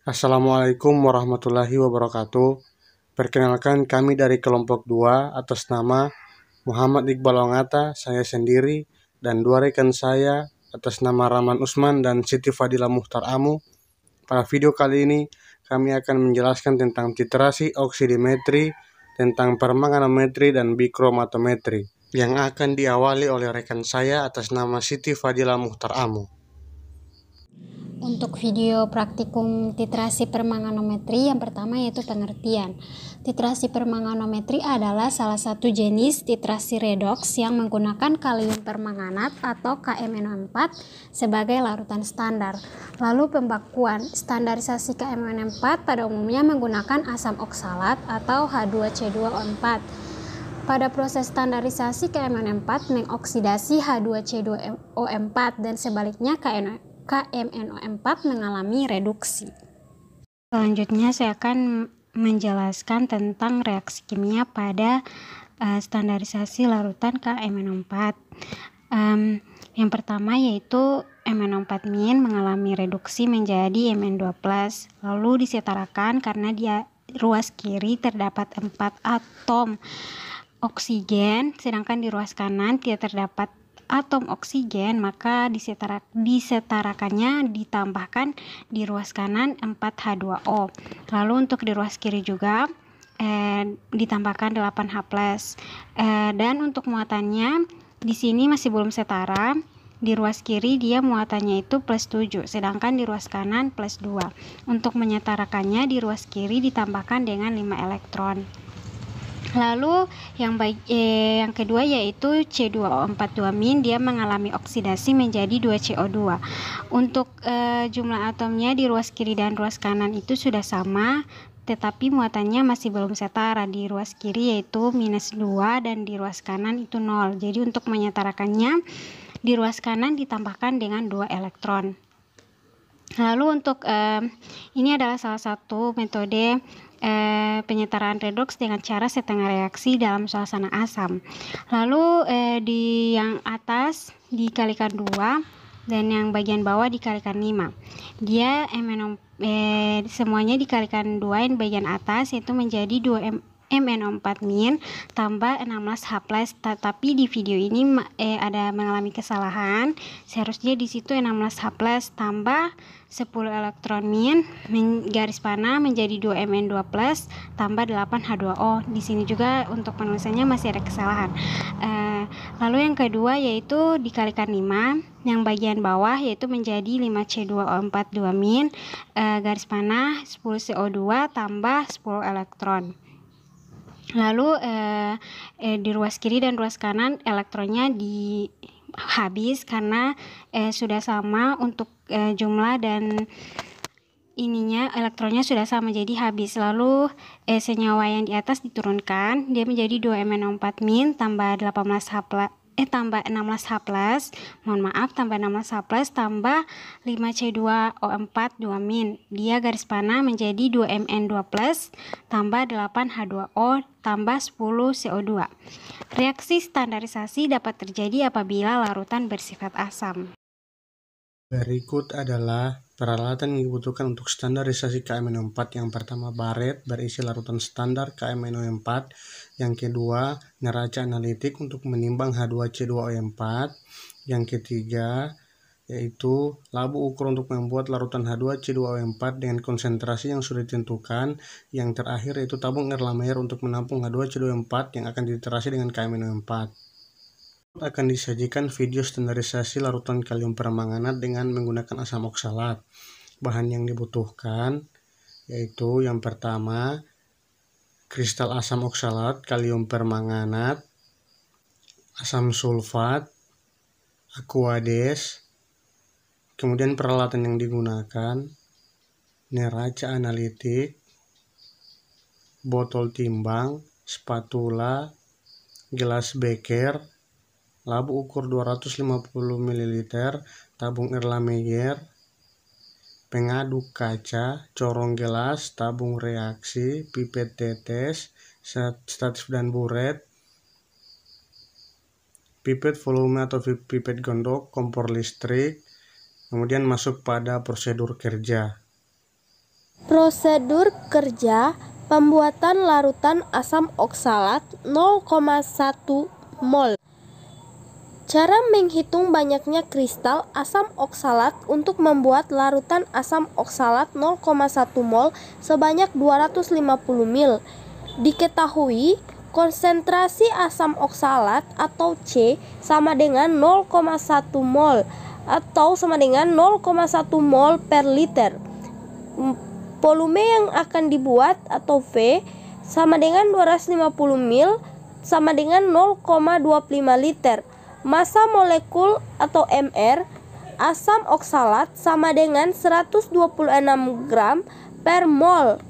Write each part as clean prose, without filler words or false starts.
Assalamualaikum warahmatullahi wabarakatuh. Perkenalkan, kami dari kelompok 2 atas nama Muhammad Iqbal Ongata, saya sendiri, dan dua rekan saya atas nama Rahman Usman dan Siti Fadila Muhtar Amu. Pada video kali ini, kami akan menjelaskan tentang titrasi oksidimetri, tentang permanganometri dan bikromatometri, yang akan diawali oleh rekan saya atas nama Siti Fadila Muhtar Amu. Untuk video praktikum titrasi permanganometri, yang pertama yaitu pengertian. Titrasi permanganometri adalah salah satu jenis titrasi redoks yang menggunakan kalium permanganat atau KMnO4 sebagai larutan standar. Lalu pembakuan. Standarisasi KMnO4 pada umumnya menggunakan asam oksalat atau H2C2O4. Pada proses standarisasi KMnO4 mengoksidasi H2C2O4 dan sebaliknya KMnO4 mengalami reduksi. Selanjutnya saya akan menjelaskan tentang reaksi kimia pada standarisasi larutan KMnO4. Yang pertama yaitu MnO4- mengalami reduksi menjadi Mn2+, lalu disetarakan karena di ruas kiri terdapat 4 atom oksigen, sedangkan di ruas kanan tidak terdapat atom oksigen, maka disetarakannya ditambahkan di ruas kanan 4H2O. Lalu untuk di ruas kiri juga ditambahkan 8H+. Dan untuk muatannya di sini masih belum setara. Di ruas kiri dia muatannya itu +7, sedangkan di ruas kanan +2. Untuk menyetarakannya di ruas kiri ditambahkan dengan 5 elektron. Lalu yang kedua yaitu C2O42-, dia mengalami oksidasi menjadi 2CO2. Untuk jumlah atomnya di ruas kiri dan ruas kanan itu sudah sama, tetapi muatannya masih belum setara. Di ruas kiri yaitu -2 dan di ruas kanan itu 0. Jadi untuk menyetarakannya di ruas kanan ditambahkan dengan 2 elektron. Lalu untuk ini adalah salah satu metode penyetaraan redoks dengan cara setengah reaksi dalam suasana asam. Lalu di yang atas dikalikan 2 dan yang bagian bawah dikalikan 5. Dia semuanya dikalikan 2 yang bagian atas yaitu menjadi 2 MnO4- tambah 16H+, tetapi di video ini ada mengalami kesalahan. Seharusnya di situ 16H+ tambah 10 elektron min garis panah menjadi 2 Mn2+ tambah 8H2O. Di sini juga untuk penulisannya masih ada kesalahan. Lalu yang kedua yaitu dikalikan 5, yang bagian bawah yaitu menjadi 5C2O42- garis panah 10 CO2 tambah 10 elektron. Lalu di ruas kiri dan ruas kanan elektronnya habis karena sudah sama untuk jumlah dan ininya elektronnya sudah sama, jadi habis. Lalu senyawa yang di atas diturunkan, dia menjadi 2 MnO4- tambah 16H+, tambah 16H+, tambah 16H+, tambah 5C2O4 dia garis panah menjadi 2 Mn2+, tambah 8H2O, tambah 10 CO2. Reaksi standarisasi dapat terjadi apabila larutan bersifat asam. Berikut adalah peralatan yang dibutuhkan untuk standarisasi KMnO4. Yang pertama, baret berisi larutan standar KMnO4. Yang kedua, neraca analitik untuk menimbang H2C2O4. Yang ketiga, yaitu labu ukur untuk membuat larutan H2C2O4 dengan konsentrasi yang sudah ditentukan. Yang terakhir yaitu tabung Erlenmeyer untuk menampung H2C2O4 yang akan diterasi dengan KMnO4. Akan disajikan video standarisasi larutan kalium permanganat dengan menggunakan asam oksalat. Bahan yang dibutuhkan yaitu yang pertama, kristal asam oksalat kalium permanganat, asam sulfat, aquades. Kemudian peralatan yang digunakan, neraca analitik, botol timbang, spatula, gelas beker, labu ukur 250 ml, tabung Erlenmeyer, pengaduk kaca, corong gelas, tabung reaksi, pipet tetes, statif dan buret, pipet volume atau pipet gondok, kompor listrik, kemudian masuk pada prosedur kerja. Prosedur kerja pembuatan larutan asam oksalat 0,1 mol. Cara menghitung banyaknya kristal asam oksalat untuk membuat larutan asam oksalat 0,1 mol sebanyak 250 ml. Diketahui konsentrasi asam oksalat atau C sama dengan 0,1 mol atau sama dengan 0,1 mol per liter. Volume yang akan dibuat atau V sama dengan 250 ml sama dengan 0,25 liter. Massa molekul atau mR asam oksalat sama dengan 126 gram per mol.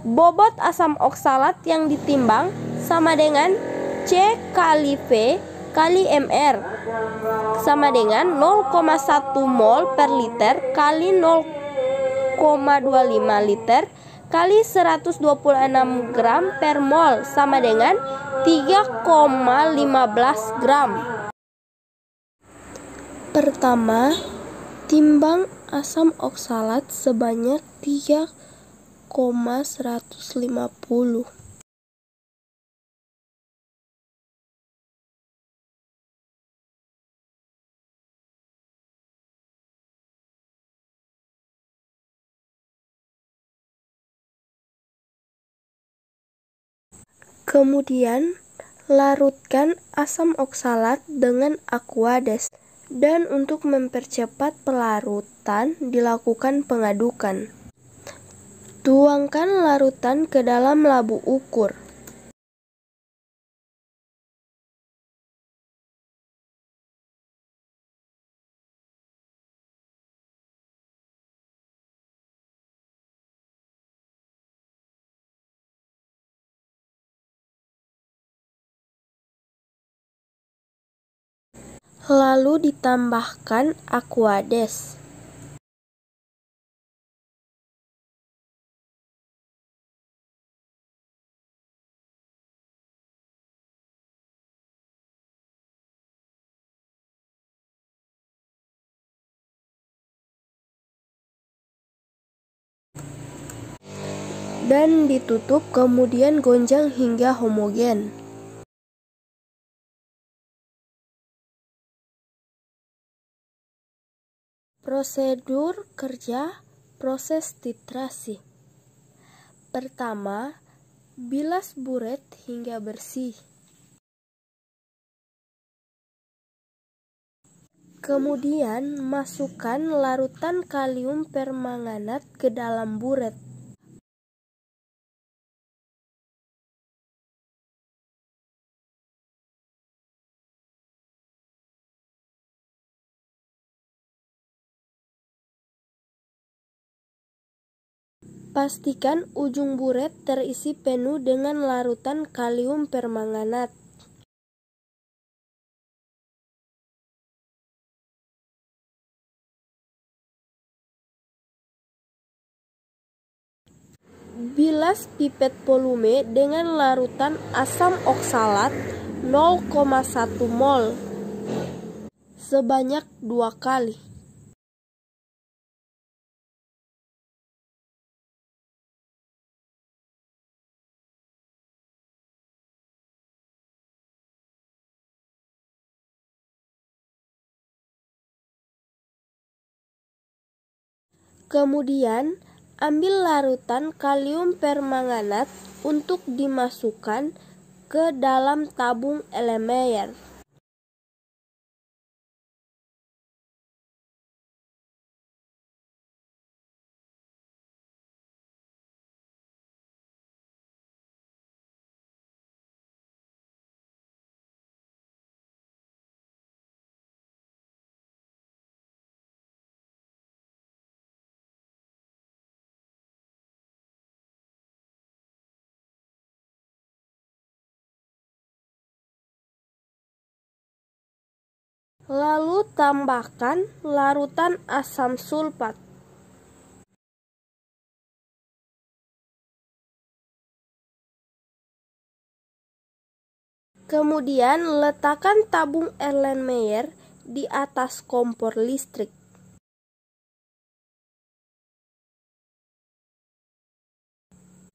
Bobot asam oksalat yang ditimbang sama dengan C kali V kali mR sama dengan 0,1 mol per liter kali 0,25 liter kali 126 gram per mol sama dengan 3,15 gram. Pertama, timbang asam oksalat sebanyak 3,150. Kemudian, larutkan asam oksalat dengan Aquades. Dan untuk mempercepat pelarutan, dilakukan pengadukan. Tuangkan larutan ke dalam labu ukur. Lalu ditambahkan Aquades. Dan ditutup, kemudian gonjang hingga homogen. Prosedur kerja proses titrasi. Pertama, bilas buret hingga bersih. Kemudian, masukkan larutan kalium permanganat ke dalam buret. Pastikan ujung buret terisi penuh dengan larutan kalium permanganat. Bilas pipet volume dengan larutan asam oksalat 0,1 mol sebanyak 2 kali. Kemudian, ambil larutan kalium permanganat untuk dimasukkan ke dalam tabung Erlenmeyer. Lalu tambahkan larutan asam sulfat. Kemudian letakkan tabung Erlenmeyer di atas kompor listrik.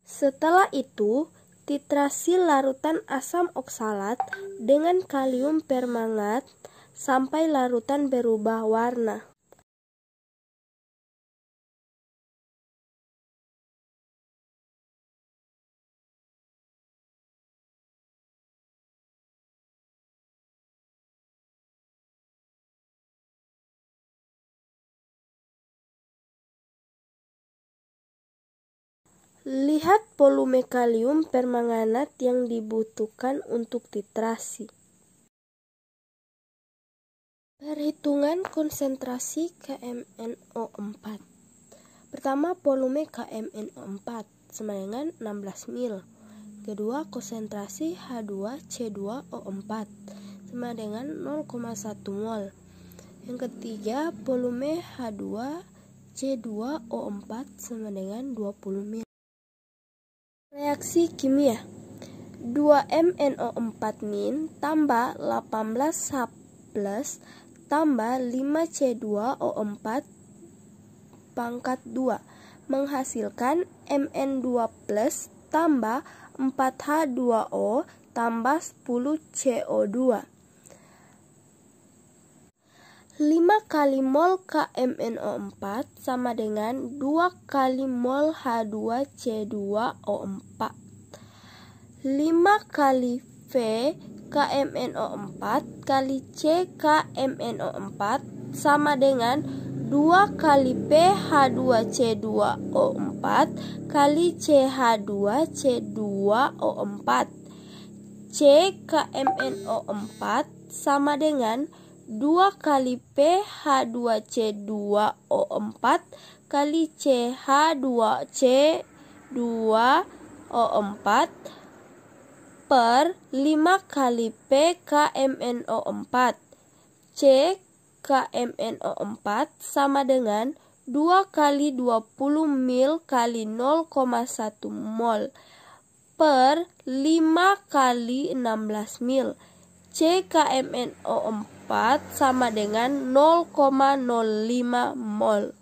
Setelah itu, titrasi larutan asam oksalat dengan kalium permangat sampai larutan berubah warna. Lihat volume kalium permanganat yang dibutuhkan untuk titrasi. Perhitungan konsentrasi KMnO4. Pertama, volume KMnO4 sama dengan 16 mil. Kedua, konsentrasi H2C2O4 sama dengan 0,1 mol. Yang ketiga, volume H2C2O4 sama dengan 20 mil. Reaksi kimia 2MnO4- tambah 18H+ tambah 5C2O4 pangkat 2 menghasilkan Mn2+ tambah 4H2O tambah 10CO2. 5 kali mol KMnO4 sama dengan 2 kali mol H2C2O4. 5 kali V KMnO4 kali C KMnO4 sama dengan 2 kali P H2C2O4 kali CH2C2O4. C KMnO4 sama dengan 2 kali P H2C2O4 kali CH2C2O4 per 5 kali P KMnO4. C KMnO4 sama dengan 2 kali 20 mil kali 0,1 mol per 5 kali 16 mil. C KMnO4 sama dengan 0,05 mol.